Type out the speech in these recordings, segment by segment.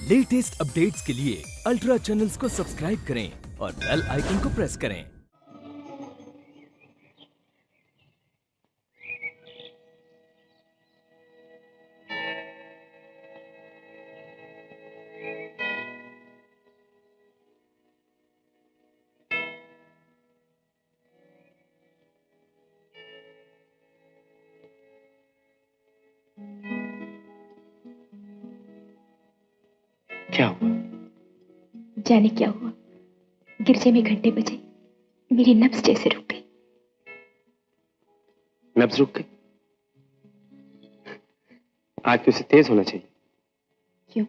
Latest updates के लिए ultra channels को सब्सक्राइब करें और बेल आइकन को प्रेस करें। क्या हुआ? जाने क्या हुआ, गिरजे में घंटे बजे, मेरी नब्ज जैसे रुक गई। नब्ज रुक गई? आज तो उसे तेज होना चाहिए। क्यों?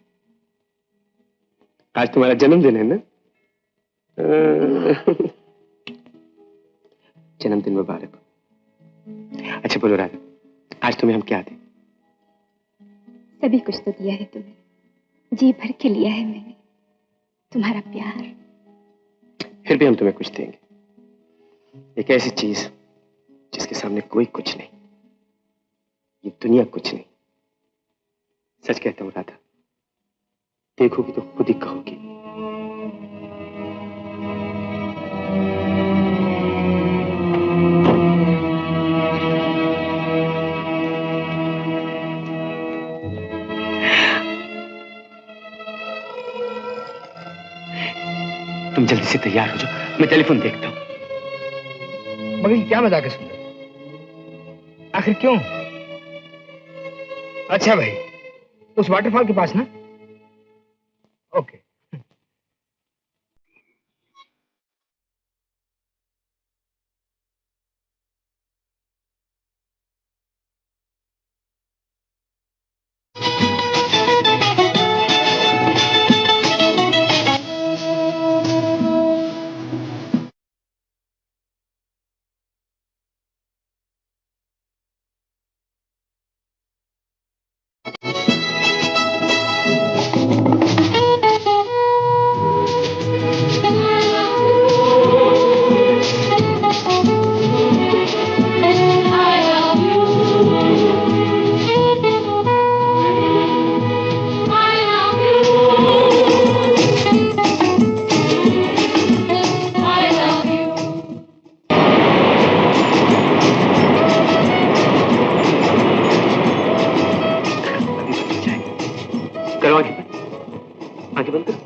आज तुम्हारा जन्मदिन है ना? जन्मदिन मुबारक हो। अच्छा बोलो राधा, आज तुम्हें हम क्या दें? सभी कुछ तो दिया है तुम्हें, जी भर के लिया है मैंने, तुम्हारा प्यार। फिर भी हम तुम्हें कुछ देंगे, एक ऐसी चीज जिसके सामने कोई कुछ नहीं, ये दुनिया कुछ नहीं। सच कहता हूं राधा, देखोगी तो खुद ही कहोगी। तुम जल्दी से तैयार हो जाओ, मैं टेलीफोन देखता हूं। मगर ये क्या मजाक है सुंदर? आखिर क्यों? अच्छा भाई, उस वाटरफॉल के पास ना? ओके। करो आंखें बंद, आंखें बंद करो।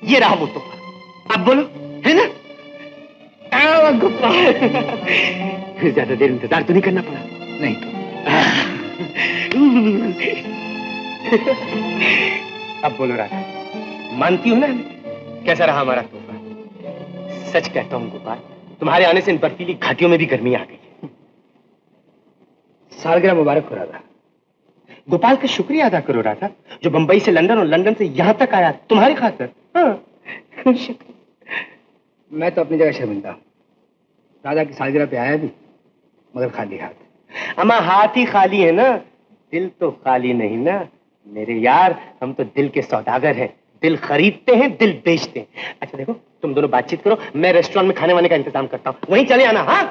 ये रहा वो तोहफा, अब बोलो, है ना? गोपाल, फिर ज्यादा देर इंतजार तो नहीं करना पड़ा? नहीं तो। अब बोलो राधा, मानती हो ना हमें? कैसा रहा हमारा तोहफा? सच कहता हूँ गोपाल, तुम्हारे आने से इन बर्फीली घाटियों में भी गर्मी आ गई। सालगिरह मुबारक हो राधा। गोपाल का शुक्रिया अदा करो राधा, जो बंबई से लंदन और लंदन से यहाँ तक आया तुम्हारी खातिर। हाँ। शुक्रिया। मैं तो अपनी जगह शर्मिंदा हूँ। राधा की सालगिरह पे आया भी, मगर खाली हाथ। अम्मा हाथ ही खाली है ना, दिल तो खाली नहीं ना मेरे यार। हम तो दिल के सौदागर हैं, दिल खरीदते हैं, दिल बेचते हैं। अच्छा देखो, तुम दोनों बातचीत करो, मैं रेस्टोरेंट में खाने वाने का इंतजाम करता हूँ, वहीं चले आना। हाँ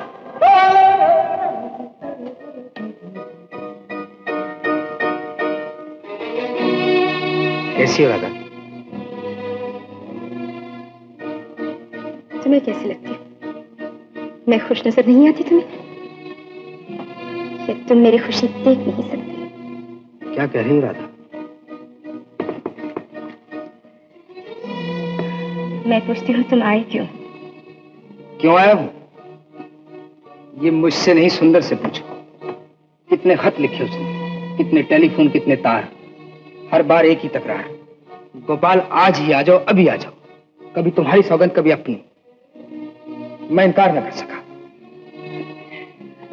कैसी हो राधा? तुम्हें कैसी लगती है? मैं खुश नजर नहीं आती तुम्हें? कि तुम मेरी खुशी देख नहीं सकती। क्या कह रही हो राधा? मैं पूछती हूँ, तुम आए क्यों? क्यों आया हूं? ये मुझसे नहीं, सुंदर से पूछो। कितने खत लिखे उसने, कितने टेलीफोन, कितने तार, हर बार एक ही तकरार, गोपाल आज ही आ जाओ, अभी आ जाओ। कभी तुम्हारी सौगंध, कभी अपनी। मैं इनकार न कर सका।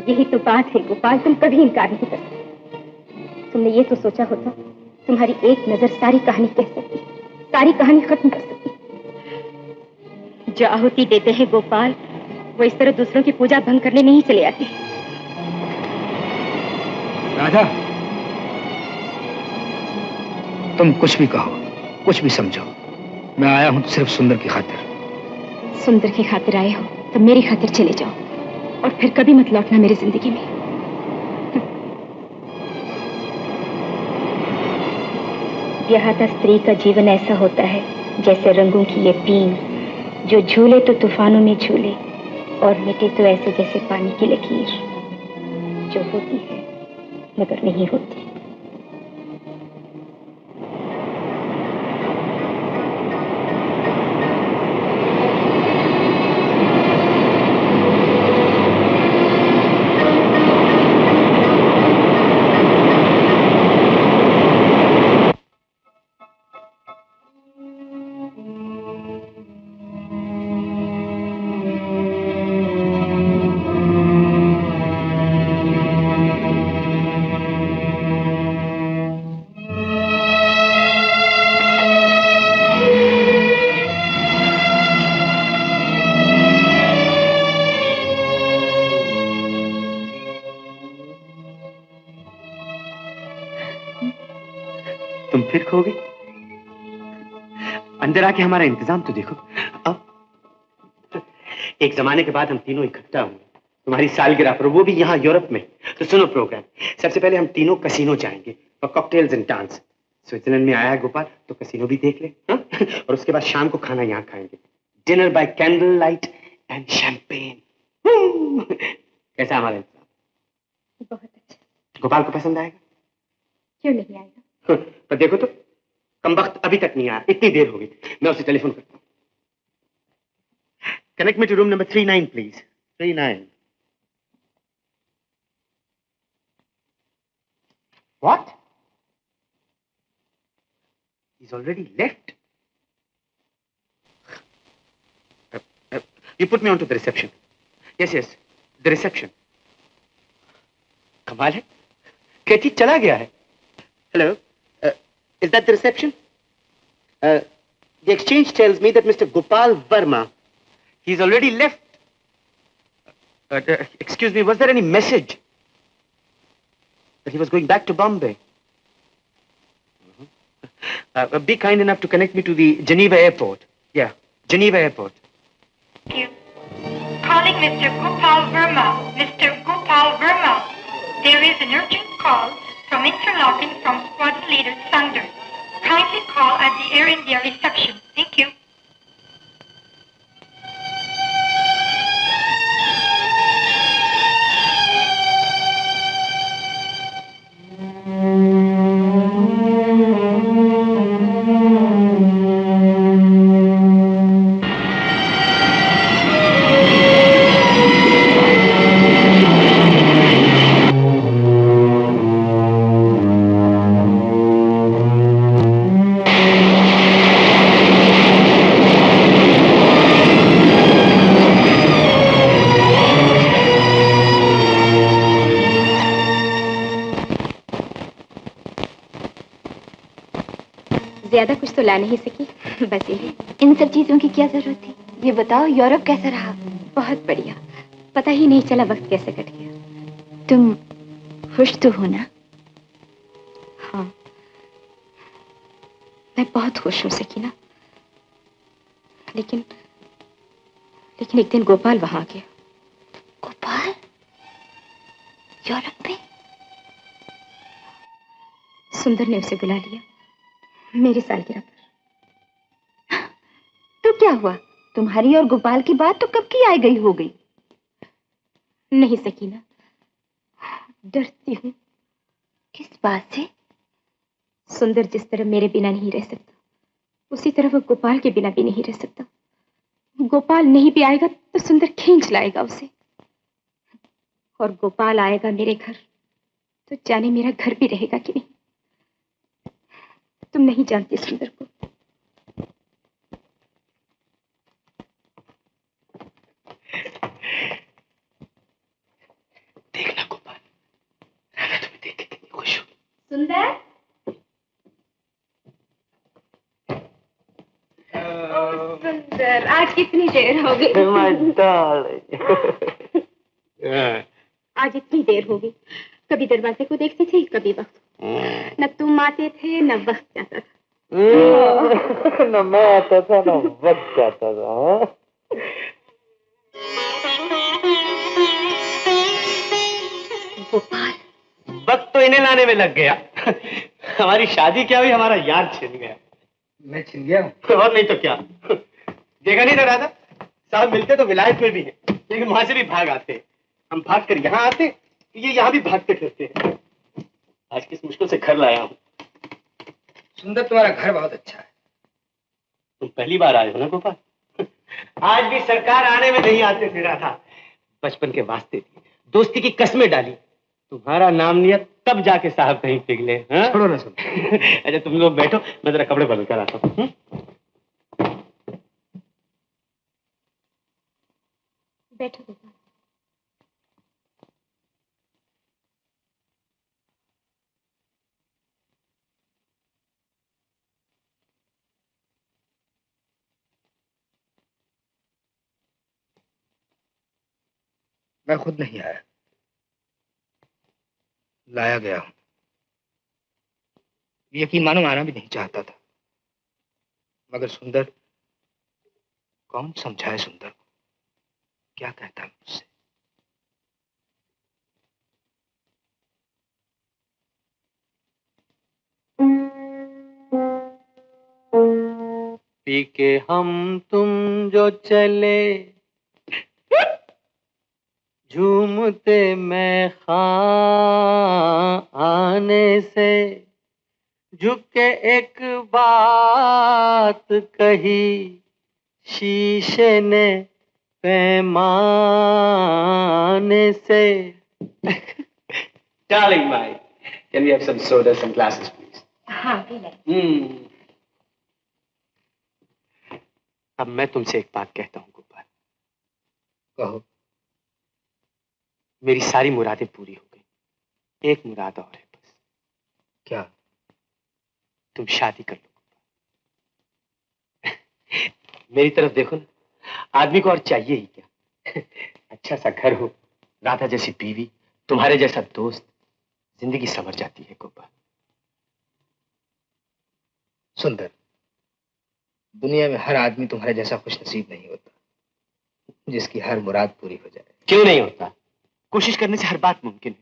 यही तो बात है गोपाल, तुम कभी इनकार नहीं कर सकते। तुमने ये तो सोचा होता, तुम्हारी एक नजर सारी कहानी कह सकती, सारी कहानी खत्म कर सकती। जो आहुति देते हैं गोपाल, वो इस तरह दूसरों की पूजा भंग करने नहीं चले आते। राधा, तुम कुछ भी कहो, कुछ भी समझो, मैं आया हूं सिर्फ सुंदर की खातिर। सुंदर की खातिर आए हो तो मेरी खातिर चले जाओ, और फिर कभी मत लौटना मेरी जिंदगी में। ब्याहता स्त्री का जीवन ऐसा होता है जैसे रंगों की ये पींग, जो झूले तो तूफानों में झूले और मिटे तो ऐसे जैसे पानी की लकीर, जो होती है मगर नहीं होती। तुम फिर खो गई? अंदर आके हमारा इंतजाम तो देखो। अब एक जमाने के बाद हम तीनों इकट्ठा हुए तुम्हारी सालगिरह पर, वो भी यहाँ यूरोप में। तो सुनो प्रोग्राम, सबसे पहले हम तीनों कसिनो जाएंगे और कॉकटेल्स एंड डांस। स्विट्जरलैंड में आया है गोपाल तो कसिनो भी देख ले, हा? और उसके बाद शाम को खाना यहाँ खाएंगे, dinner bye candle light and champagne. कैसा हमारा इंतजाम? बहुत अच्छा। गोपाल को पसंद आएगा? क्यों नहीं आएगा? पर देखो तो, कमबख्त अभी तक नहीं आया, इतनी देर हो गई। मैं उसे टेलीफोन करता हूँ। Connect me to room number 39 please. 39। What? He's already left. You put me on to the reception. Yes, yes, the reception. कमाल है, कैथी चला गया है। Hello, is that the reception? The exchange tells me that Mr. Gopal Verma, he's already left. Excuse me, was there any message that he was going back to Bombay? Be kind enough to connect me to the Geneva airport. Yeah, Geneva airport. Thank you. Calling Mr. Gopal Verma. Mr. Gopal Verma. There is an urgent call from Interlaken from squadron leader Thunder. Kindly call at the Air India reception. Thank you. ज्यादा कुछ तो ला नहीं सकी, बस ये। इन सब चीजों की क्या जरूरत थी? ये बताओ, यूरोप कैसा रहा? बहुत बढ़िया, पता ही नहीं चला वक्त कैसे कट गया। तुम खुश तो हो ना? हाँ, मैं बहुत खुश हो सकी ना, लेकिन एक दिन गोपाल वहां गया। गोपाल? यूरोप में? सुंदर ने उसे बुला लिया मेरी सालगिरह पर। तो क्या हुआ? तुम्हारी और गोपाल की बात तो कब की आई गई हो गई। नहीं सकीना, डरती हूँ। किस बात से? सुंदर जिस तरह मेरे बिना नहीं रह सकता, उसी तरह वो गोपाल के बिना भी नहीं रह सकता। गोपाल नहीं भी आएगा तो सुंदर खींच लाएगा उसे, और गोपाल आएगा मेरे घर तो जाने मेरा घर भी रहेगा कि नहीं। तुम नहीं जानती सुंदर को। देखना गोपाल, राधा तुम्हें देख के कितनी खुश होगी। सुंदर, सुंदर, आज कितनी देर हो गई? आज इतनी देर हो गई। कभी दरवाजे को देखते थे, कभी वक्त। न तुम आते थे न वक्त जाता था। न मैं आता था न वक्त जाता था। गोपाल, वक्त तो इन्हें लाने में लग गया। हमारी शादी क्या हुई, हमारा यार छिन गया। मैं छिन गया हूँ? और नहीं तो क्या। देखा नहीं था राधा साहब, मिलते तो विलायत में भी हैं, लेकिन वहां से भी भाग आते हैं। हम भाग कर यहाँ आते, ये यहाँ भी भागते फिरते हैं। आज किस मुश्किल से घर लाया हूँ। सुंदर, तुम्हारा घर बहुत अच्छा है। तुम पहली बार आए हो ना गोपाल? आज भी सरकार आने में नहीं आते थे राधा। बचपन के वास्ते दिए, दोस्ती की कस्में डाली, तुम्हारा नाम लिया तब जाके साहब कहीं पिघले। छोड़ो ना सुन। अच्छा तुम लोग बैठो, मैं जरा कपड़े बदल कर आता हूँ। बैठो गोपाल। मैं खुद नहीं आया, लाया गया हूं। यकीन मानो, आना भी नहीं चाहता था, मगर सुंदर, कौन समझाए सुंदर को, क्या कहता है मुझसे। पी के हम तुम जो चले, झूमते मैं खाने से, झुके एक बात कही शीशे ने पैमाने से। Darling mine, can we have some soda, some glasses, please? हाँ भी नहीं। अब मैं तुमसे एक बात कहता हूँ गोपाल। कहो। मेरी सारी मुरादें पूरी हो गई, एक मुराद और है बस। क्या? तुम शादी कर लो। मेरी तरफ देखो ना, आदमी को और चाहिए ही क्या। अच्छा सा घर हो, राधा जैसी बीवी, तुम्हारे जैसा दोस्त, जिंदगी संवर जाती है गोपाल। सुंदर, दुनिया में हर आदमी तुम्हारे जैसा खुशनसीब नहीं होता, जिसकी हर मुराद पूरी हो जाए। क्यों नहीं होता? कोशिश करने से हर बात मुमकिन है।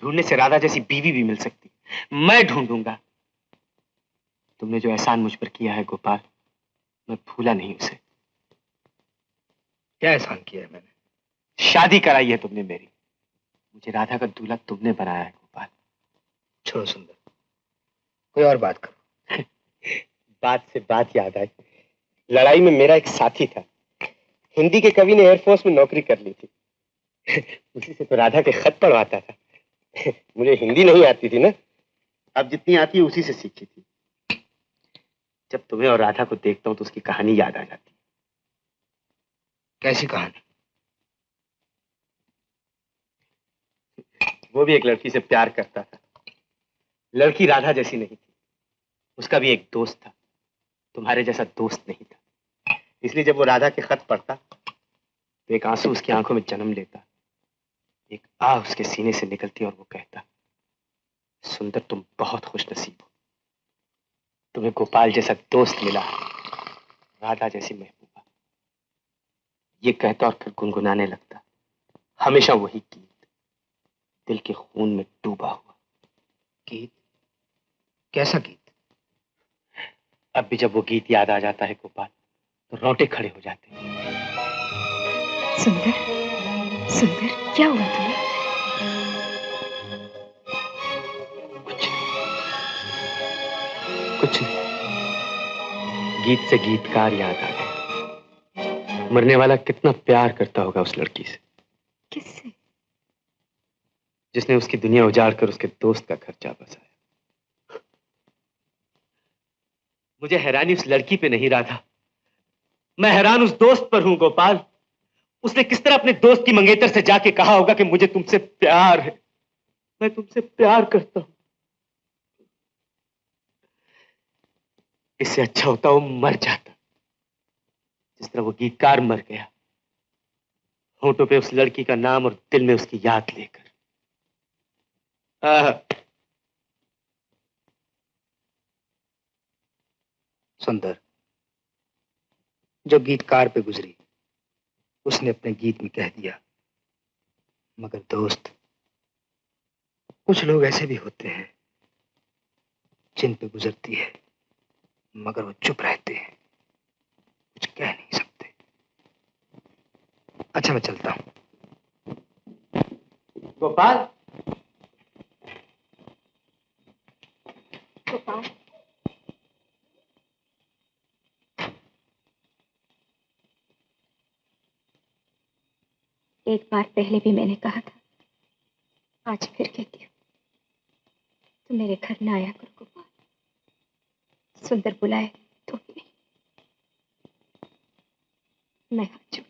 ढूंढने से राधा जैसी बीवी भी मिल सकती, मैं ढूंढूंगा। तुमने जो एहसान मुझ पर किया है गोपाल, मैं भूला नहीं उसे। क्या एहसान किया है मैंने? शादी कराई है तुमने मेरी, मुझे राधा का दूल्हा तुमने बनाया है गोपाल। छोड़ो सुंदर, कोई और बात करो। बात से बात याद आई, लड़ाई में मेरा एक साथी था, हिंदी के कवि ने एयरफोर्स में नौकरी कर ली थी। उसी से तो राधा के खत पढ़वाता था। मुझे हिंदी नहीं आती थी ना, अब जितनी आती है उसी से सीखी थी। जब तुम्हें और राधा को देखता हूं तो उसकी कहानी याद आ जाती है। कैसी कहानी? वो भी एक लड़की से प्यार करता था, लड़की राधा जैसी नहीं थी, उसका भी एक दोस्त था, तुम्हारे जैसा दोस्त नहीं था। इसलिए जब वो राधा के खत पढ़ता तो एक आंसू उसकी आंखों में जन्म लेता, एक आह उसके सीने से निकलती और वो कहता, सुंदर तुम बहुत खुशनसीब हो, तुम्हें गोपाल जैसा दोस्त मिला है, राधा जैसी महबूबा। ये कहता और फिर गुनगुनाने लगता, हमेशा वही गीत, दिल के खून में डूबा हुआ गीत? कैसा गीत? अब भी जब वो गीत याद आ जाता है गोपाल तो रोंगटे खड़े हो जाते हैं। सुंदर, सुंदर, क्या हुआ तुम्हें? संगीत से गीतकार याद आ गया। मरने वाला कितना प्यार करता होगा उस लड़की से। किससे? जिसने उसकी दुनिया उजाड़ कर उसके दोस्त का घर जा बसाया। मुझे हैरानी उस लड़की पे नहीं राधा, मैं हैरान उस दोस्त पर हूं गोपाल। उसने किस तरह अपने दोस्त की मंगेतर से जाके कहा होगा कि मुझे तुमसे प्यार है, मैं तुमसे प्यार करता हूं। इससे अच्छा होता वो मर जाता, जिस तरह वो गीतकार मर गया, होंठों पे उस लड़की का नाम और दिल में उसकी याद लेकर। सुंदर, जो गीतकार पे गुजरी उसने अपने गीत में कह दिया। मगर दोस्त, कुछ लोग ऐसे भी होते हैं जिन पे गुजरती है मगर वो चुप रहते हैं, कुछ कह नहीं सकते। अच्छा, मैं चलता हूं। गोपाल, गोपाल, एक बार पहले भी मैंने कहा था, आज फिर कहती हूँ, तुम मेरे घर ना आया करो गोपाल। सुंदर बुलाए तो भी नहीं। मैं हाथ जोड़